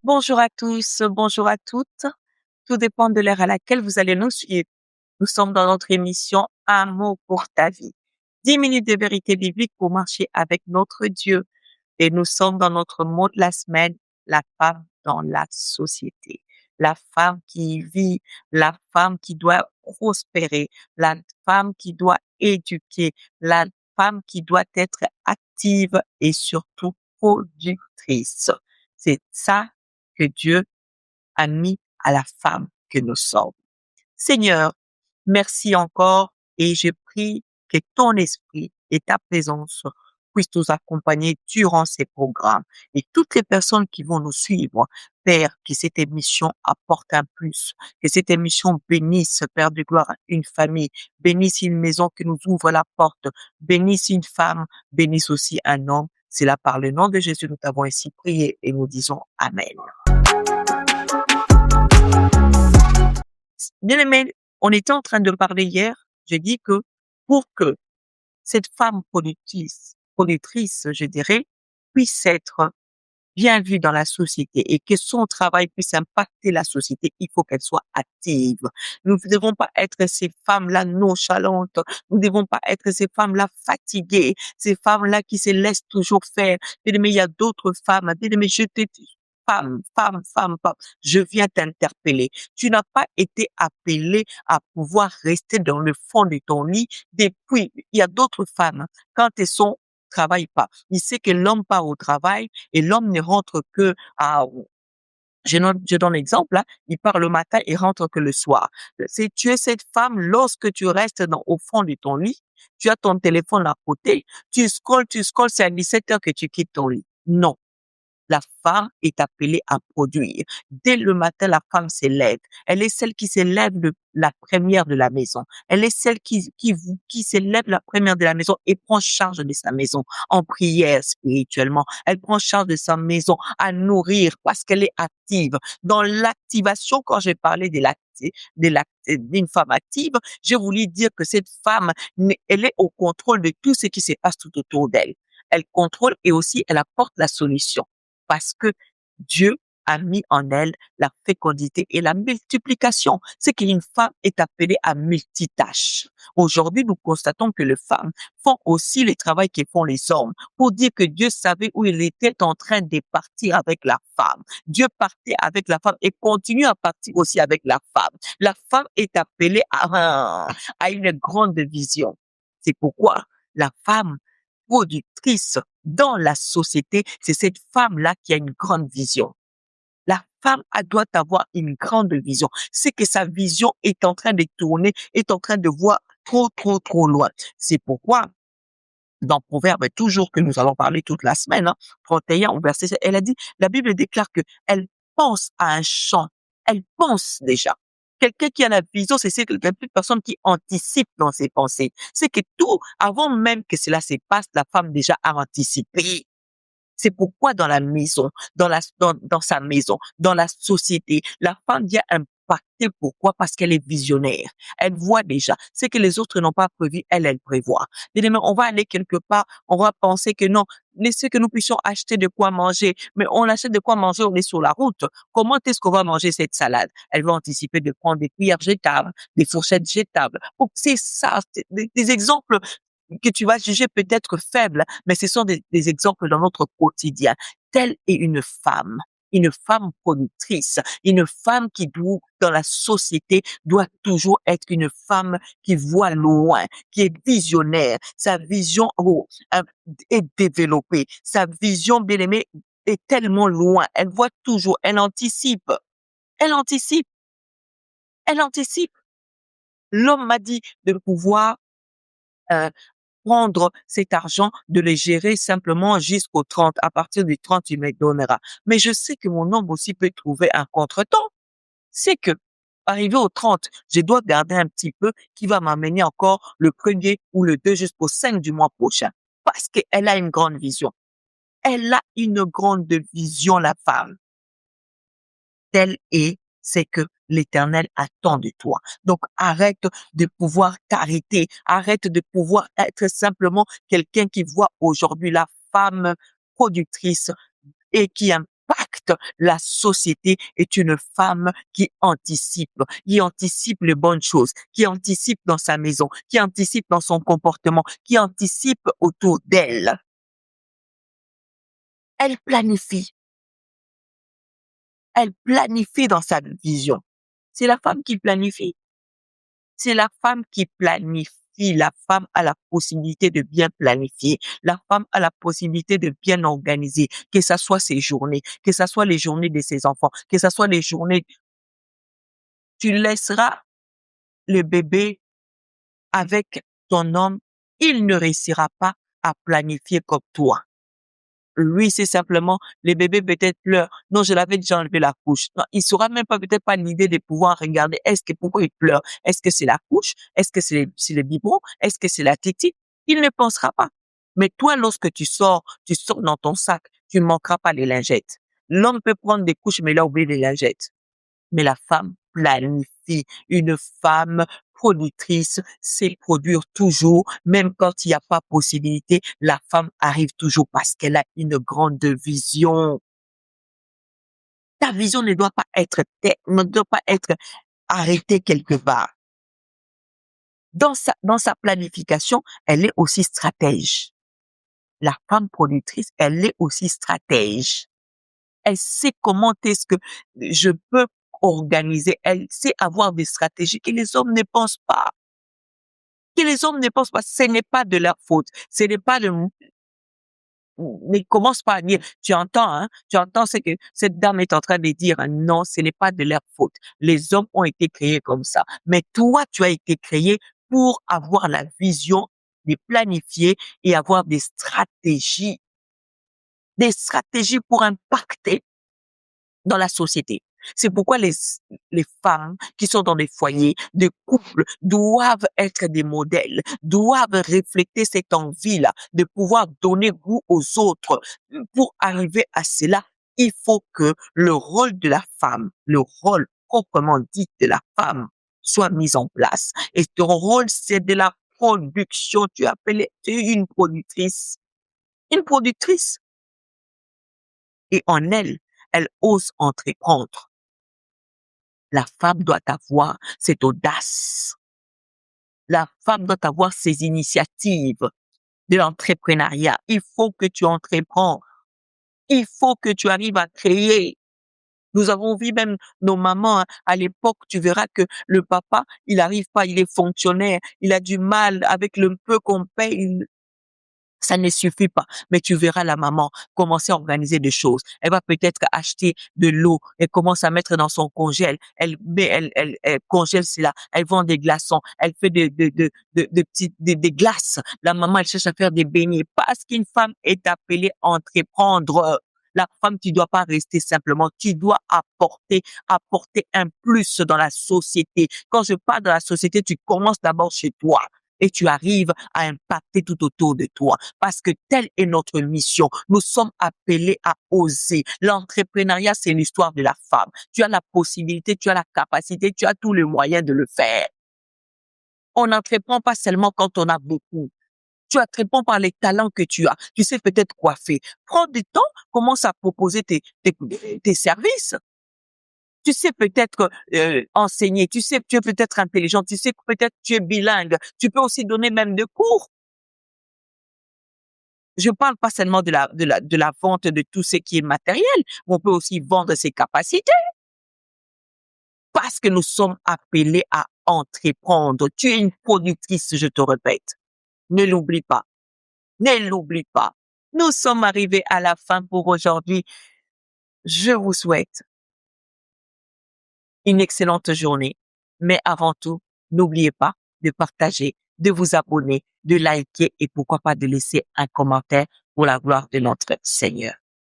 Bonjour à tous, bonjour à toutes. Tout dépend de l'heure à laquelle vous allez nous suivre. Nous sommes dans notre émission Un mot pour ta vie. 10 minutes de vérité biblique pour marcher avec notre Dieu. Et nous sommes dans notre mot de la semaine, la femme dans la société. La femme qui vit, la femme qui doit prospérer, la femme qui doit éduquer, la femme qui doit être active et surtout productrice. C'est ça que Dieu a mis à la femme que nous sommes. Seigneur, merci encore et je prie que ton esprit et ta présence puissent nous accompagner durant ces programmes et toutes les personnes qui vont nous suivre. Père, que cette émission apporte un plus, que cette émission bénisse, Père de gloire, une famille, bénisse une maison qui nous ouvre la porte, bénisse une femme, bénisse aussi un homme. C'est là par le nom de Jésus nous t'avons ainsi prié et nous disons Amen. Bien aimé, on était en train de parler hier, j'ai dit que pour que cette femme productrice, je dirais, puisse être bien vue dans la société et que son travail puisse impacter la société, il faut qu'elle soit active. Nous ne devons pas être ces femmes-là nonchalantes, nous ne devons pas être ces femmes-là fatiguées, ces femmes-là qui se laissent toujours faire. Bien aimé, il y a d'autres femmes, bien aimé, femme, je viens t'interpeller. Tu n'as pas été appelée à pouvoir rester dans le fond de ton lit depuis. Il y a d'autres femmes, quand elles sont travaillent pas. Il sait que l'homme part au travail et l'homme ne rentre que à, je donne l'exemple, là, il part le matin et rentre que le soir. C'est, tu es cette femme, lorsque tu restes au fond de ton lit, tu as ton téléphone à côté, tu scrolles, c'est à 17 heures que tu quittes ton lit. Non. La femme est appelée à produire. Dès le matin, la femme s'élève. Elle est celle qui s'élève la première de la maison. Elle est celle qui s'élève la première de la maison et prend charge de sa maison en prière spirituellement. Elle prend charge de sa maison à nourrir parce qu'elle est active. Dans l'activation, quand j'ai parlé d'une femme active, j'ai voulu dire que cette femme, elle est au contrôle de tout ce qui se passe tout autour d'elle. Elle contrôle et aussi elle apporte la solution parce que Dieu a mis en elle la fécondité et la multiplication. C'est qu'une femme est appelée à multitâche. Aujourd'hui, nous constatons que les femmes font aussi le travail que font les hommes pour dire que Dieu savait où il était en train de partir avec la femme. Dieu partait avec la femme et continue à partir aussi avec la femme. La femme est appelée à une grande vision. C'est pourquoi la femme productrice dans la société, c'est cette femme-là qui a une grande vision. La femme, elle doit avoir une grande vision. C'est que sa vision est en train de tourner, est en train de voir trop loin. C'est pourquoi, dans Proverbe, toujours que nous allons parler toute la semaine, 31 au verset 7, elle a dit, la Bible déclare que elle pense à un champ. Elle pense déjà. Quelqu'un qui a la vision, c'est quelqu'un de personne qui anticipe dans ses pensées. C'est que tout, avant même que cela se passe, la femme déjà a anticipé. C'est pourquoi dans la maison, dans sa maison, dans la société, la femme vient impacter. Pourquoi? Parce qu'elle est visionnaire. Elle voit déjà ce que les autres n'ont pas prévu, elle prévoit. Mais on va aller quelque part, on va penser que non, laissez que nous puissions acheter de quoi manger. Mais on achète de quoi manger, on est sur la route. Comment est-ce qu'on va manger cette salade? Elle va anticiper de prendre des cuillères jetables, des fourchettes jetables. Donc, c'est ça, des exemples que tu vas juger peut-être faibles, mais ce sont des exemples dans notre quotidien. Telle est une femme productrice, une femme qui doit, dans la société, doit toujours être une femme qui voit loin, qui est visionnaire. Sa vision est développée. Sa vision, bien aimée, est tellement loin. Elle voit toujours, elle anticipe. Elle anticipe. Elle anticipe. L'homme m'a dit de pouvoir euh, prendre cet argent, de le gérer simplement jusqu'au 30. À partir du 30, il me donnera. Mais je sais que mon homme aussi peut trouver un contretemps. C'est que, arrivé au 30, je dois garder un petit peu qui va m'amener encore le 1er ou le 2 jusqu'au 5 du mois prochain. Parce qu'elle a une grande vision. Elle a une grande vision, la femme. Telle est, c'est que l'Éternel attend de toi. Donc, arrête de pouvoir t'arrêter. Arrête de pouvoir être simplement quelqu'un qui voit aujourd'hui la femme productrice et qui impacte la société est une femme qui anticipe les bonnes choses, qui anticipe dans sa maison, qui anticipe dans son comportement, qui anticipe autour d'elle. Elle planifie. Elle planifie dans sa vision. C'est la femme qui planifie. C'est la femme qui planifie. La femme a la possibilité de bien planifier. La femme a la possibilité de bien organiser, que ce soit ses journées, que ce soit les journées de ses enfants, que ce soit les journées. Tu laisseras le bébé avec ton homme, il ne réussira pas à planifier comme toi. Lui, c'est simplement, les bébés peut-être pleurent. Non, je l'avais déjà enlevé la couche. Non, il saura même pas, peut-être pas l'idée de pouvoir regarder, pourquoi il pleure? Est-ce que c'est la couche? Est-ce que c'est le biberon? Est-ce que c'est la tétine? Il ne pensera pas. Mais toi, lorsque tu sors dans ton sac, tu ne manqueras pas les lingettes. L'homme peut prendre des couches, mais il a oublié les lingettes. Mais la femme planifie. Une femme productrice sait produire toujours, même quand il n'y a pas possibilité, la femme arrive toujours parce qu'elle a une grande vision. Ta vision ne doit pas être arrêtée quelque part. Dans sa planification, elle est aussi stratège. La femme productrice, elle est aussi stratège. Elle sait comment est-ce que je peux organiser. Elle sait avoir des stratégies que les hommes ne pensent pas. Ce n'est pas de leur faute. Ce n'est pas de, ne commence pas à dire, tu entends ce que cette dame est en train de dire. Non, ce n'est pas de leur faute. Les hommes ont été créés comme ça. Mais toi, tu as été créé pour avoir la vision de planifier et avoir des stratégies pour impacter dans la société. C'est pourquoi les femmes qui sont dans des foyers, des couples, doivent être des modèles, doivent refléter cette envie-là de pouvoir donner goût aux autres. Pour arriver à cela, il faut que le rôle de la femme, le rôle proprement dit de la femme, soit mis en place. Et ton rôle, c'est de la production. Tu es une productrice. Une productrice. Et en elle ose entreprendre. La femme doit avoir cette audace. La femme doit avoir ces initiatives de l'entrepreneuriat. Il faut que tu entreprends. Il faut que tu arrives à créer. Nous avons vu même nos mamans, à l'époque, tu verras que le papa, il arrive pas, il est fonctionnaire, il a du mal avec le peu qu'on paye. Ça ne suffit pas, mais tu verras la maman commencer à organiser des choses. Elle va peut-être acheter de l'eau, elle commence à mettre dans son congèle, elle congèle cela, elle vend des glaçons, elle fait des glaces. La maman, elle cherche à faire des beignets parce qu'une femme est appelée à entreprendre. La femme, tu dois pas rester simplement, tu dois apporter un plus dans la société. Quand je parle de la société, tu commences d'abord chez toi. Et tu arrives à impacter tout autour de toi. Parce que telle est notre mission. Nous sommes appelés à oser. L'entrepreneuriat, c'est l'histoire de la femme. Tu as la possibilité, tu as la capacité, tu as tous les moyens de le faire. On n'entreprend pas seulement quand on a beaucoup. Tu entreprends par les talents que tu as. Tu sais peut-être coiffer. Prends du temps, commence à proposer tes services. Tu sais peut-être enseigner, tu sais tu es peut-être intelligent, tu sais que peut-être tu es bilingue, tu peux aussi donner même des cours. Je parle pas seulement de la vente de tout ce qui est matériel, mais on peut aussi vendre ses capacités. Parce que nous sommes appelés à entreprendre. Tu es une productrice, je te répète. Ne l'oublie pas. Ne l'oublie pas. Nous sommes arrivés à la fin pour aujourd'hui. Je vous souhaite une excellente journée. Mais avant tout, n'oubliez pas de partager, de vous abonner, de liker et pourquoi pas de laisser un commentaire pour la gloire de notre Seigneur.